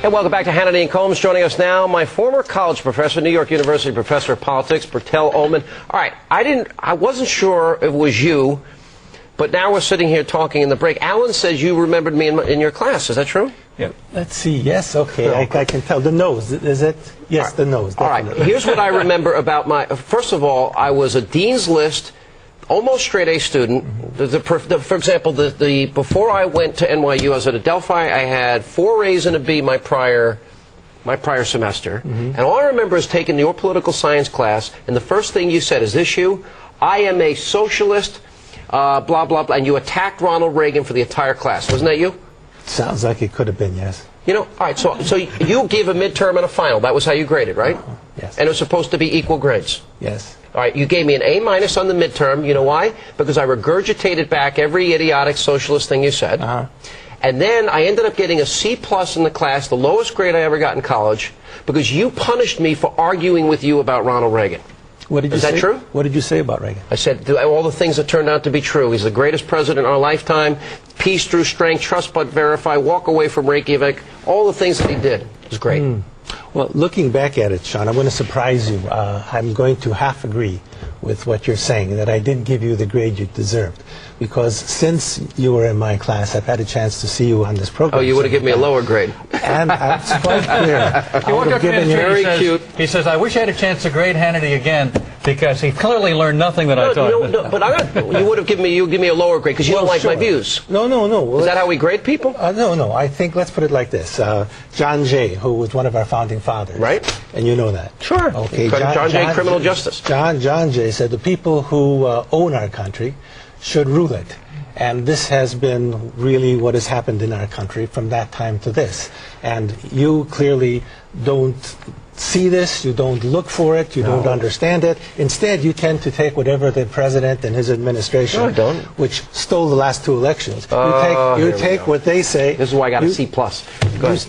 Hey, welcome back to Hannity and Colmes. Joining us now, my former college professor, New York University professor of politics, Bertell Ollman. All right, I wasn't sure if it was you, but now we're sitting here talking in the break. Alan says you remembered me in your class. Is that true? Yeah. Let's see. Yes. Okay. I can tell. The nose. Is it? Yes, right. The nose. Definitely. All right. Here's what I remember about my. First of all, I was a Dean's List, almost straight A student. For example, before I went to NYU, I was at Adelphi. I had 4 A's and a B my prior semester, and all I remember is taking your political science class, and the first thing you said is this: I am a socialist, blah blah blah, and you attacked Ronald Reagan for the entire class. Wasn't that you? Sounds like it could have been, yes. You know, all right. So you gave a midterm and a final. That was how you graded, right? Yes. And it was supposed to be equal grades. Yes. All right, you gave me an A- on the midterm. You know why? Because I regurgitated back every idiotic socialist thing you said. And then I ended up getting a C+ in the class, the lowest grade I ever got in college, because you punished me for arguing with you about Ronald Reagan. What did you say? Is that true? What did you say about Reagan? I said all the things that turned out to be true. He's the greatest president in our lifetime. Peace through strength, trust but verify, walk away from Reykjavik. All the things that he did. It was great. Well, looking back at it, Sean, I'm going to surprise you. I'm going to half agree with what you're saying, that I did give you the grade you deserved. Because since you were in my class, I've had a chance to see you on this program. Oh, you would have given me a lower grade. And it's quite clear. He walked up to me very cute. He says, I wish I had a chance to grade Hannity again, because he clearly learned nothing that I taught. No, but you would have given me a lower grade because you don't like my views. No. Well, is that how we grade people? No. I think, let's put it like this. John Jay, who was one of our founding fathers. Right. And you know that. Sure. Okay. John Jay, criminal justice. John Jay said the people who own our country should rule it. And this has been really what has happened in our country from that time to this. And you clearly don't see this, you don't look for it, you don't understand it. Instead, you tend to take whatever the president and his administration, which stole the last 2 elections, you take what they say. This is why I got a C+.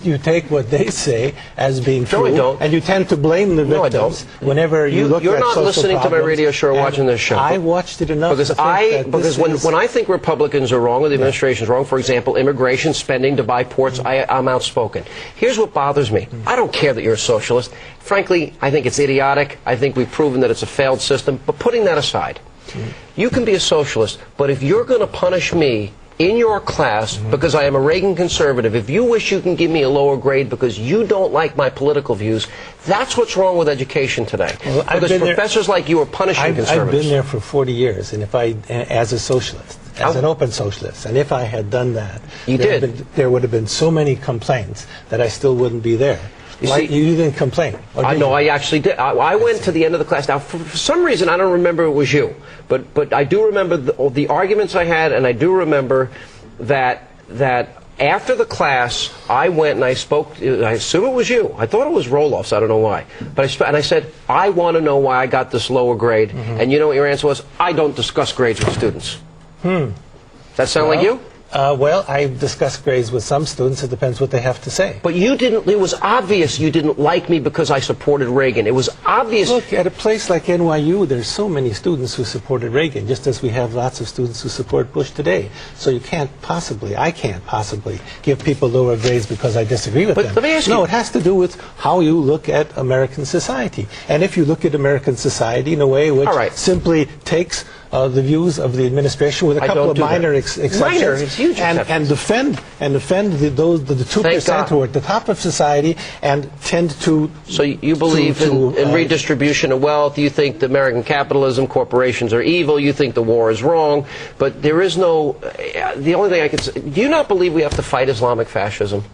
You take what they say as being true, I don't. and you tend to blame the victims whenever you look at social problems. You're not listening to my radio show or watching this show. I watched it enough because when I think Republicans are wrong or the administration is wrong, for example, immigration, spending to buy ports, I'm outspoken. Here's what bothers me. I don't care that you're a socialist. Frankly, I think it's idiotic. I think we've proven that it's a failed system. But putting that aside, you can be a socialist, but if you're going to punish me in your class because I am a Reagan conservative, if you wish you can give me a lower grade because you don't like my political views, that's what's wrong with education today. Well, because professors like you are punishing conservatives. I've been there for 40 years, and as a socialist, as an open socialist, and if I had done that, there would have been so many complaints that I still wouldn't be there. You didn't complain. No, I actually did. I went to the end of the class. Now, for some reason, I don't remember it was you, but I do remember the arguments I had, and I do remember that after the class, I went and I spoke. I assume it was you. I thought it was Roloffs. I don't know why. But I said, I want to know why I got this lower grade. And you know what your answer was? I don't discuss grades with students. Does that sound like you? Well, I discuss grades with some students. It depends what they have to say. But you didn't. It was obvious you didn't like me because I supported Reagan. It was obvious. Look, at a place like NYU, there's so many students who supported Reagan, just as we have lots of students who support Bush today. So I can't possibly give people lower grades because I disagree with them. Let me ask you. No, it has to do with how you look at American society. And if you look at American society in a way which simply takes the views of the administration with a couple of minor exceptions, and defend the 2% who are at the top of society and tend to. So you believe in redistribution of wealth? You think the American capitalism, corporations are evil? You think the war is wrong? But there is no. The only thing I can say. Do you not believe we have to fight Islamic fascism?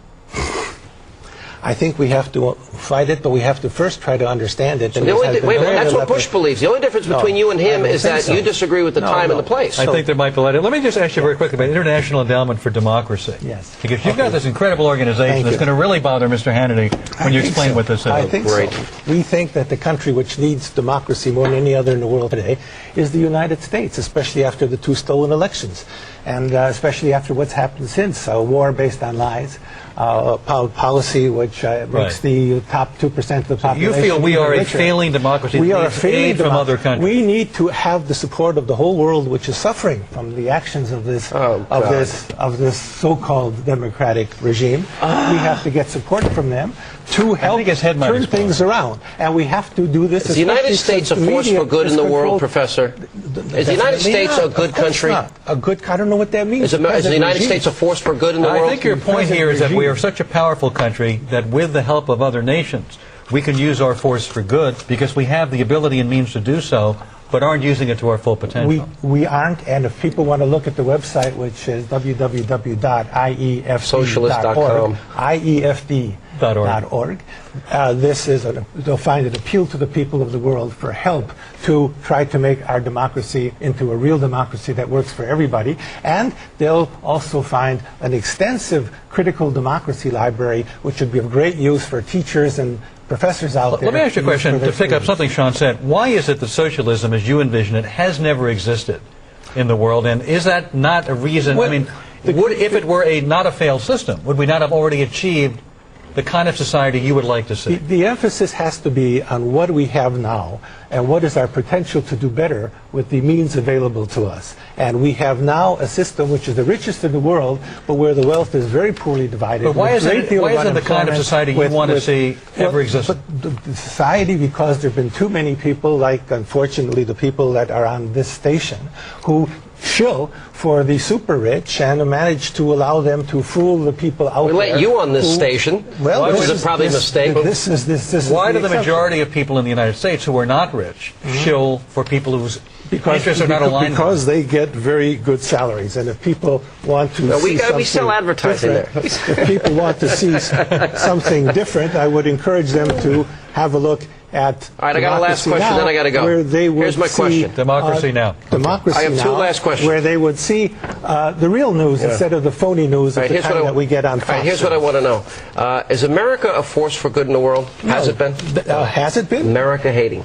I think we have to fight it, but we have to first try to understand it. So that's what Bush believes. The only difference between you and him is that you disagree with the time and the place. I think there might be. Let me just ask you very quickly about International Endowment for Democracy. Yes. Because you've got this incredible organization that's going to really bother Mr. Hannity when you explain what this is. I think so. We think that the country which needs democracy more than any other in the world today is the United States, especially after the 2 stolen elections, and especially after what's happened since, a war based on lies, policy which which makes the top 2% of the population. You feel we are a richer. failing democracy. We that are a needs failing aid from other countries. We need to have the support of the whole world, which is suffering from the actions of this so-called democratic regime. We have to get support from them to help turn things around, and we have to do this. Is the United States a force for good in the world, Professor? Is the United States a good country? A good. I don't know what that means. Is the United States a force for good in the world? I think your point here is that we are such a powerful country that with the help of other nations, we can use our force for good because we have the ability and means to do so, but aren't using it to our full potential. We aren't, and if people want to look at the website, which is www.iefd.org, iefd.org, they'll find an appeal to the people of the world for help to try to make our democracy into a real democracy that works for everybody, and they'll also find an extensive critical democracy library, which would be of great use for teachers and professors out there. Let me ask you a question to pick up something Sean said. Why is it that socialism, as you envision it, has never existed in the world, and is that not a reason? Well, I mean, if it were not a failed system, would we not have already achieved the kind of society you would like to see? The emphasis has to be on what we have now and what is our potential to do better with the means available to us. And we have now a system which is the richest in the world, but where the wealth is very poorly divided. But why isn't the kind of society you want to see ever exist? But the society, because there have been too many people, like unfortunately the people that are on this station, who shill for the super rich and manage to allow them to fool the people out there. We let you on this station, well, which is probably a mistake. Why do the majority of people in the United States who are not rich shill for people whose interests are not aligned? Because they get very good salaries, and if people want to we sell advertising there. If people want to see something different, I would encourage them to have a look at. All right, I got a last question, then I got to go. Where they would Here's my question. Democracy Now. Democracy I have two Now, last questions. Where they would see the real news instead of the phony news at the time that we get on Fox. Here's what I want to know. Is America a force for good in the world? No. Has it been? Has it been? America hating.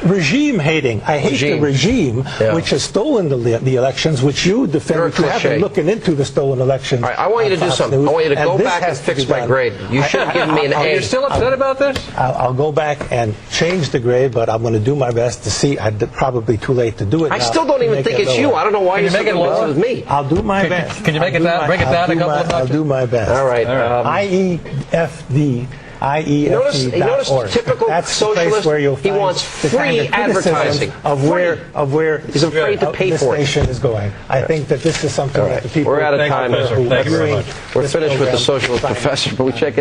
Regime hating. I hate the regime which has stolen the elections, which you defend. You have been looking into the stolen elections. All right, I want you to do something. I want you to go back and fix my grade. You should have given me an A. You're still upset about this? I'll go back and change the grade, but I'm going to do my best to see. Probably too late to do it. I still don't even think it's you. I don't know why you're making it lower with me. I'll do my best. Can you make it down? Bring it down a couple of notches? I'll do my best. All right. IEFD. Notice the typical socialist, where you'll he find wants the free kind of advertising. of where he's afraid to pay this for it. station is going. I think that this is something that the people. We're out of time. Thank you very much. We're finished with the socialist professor, but we check in.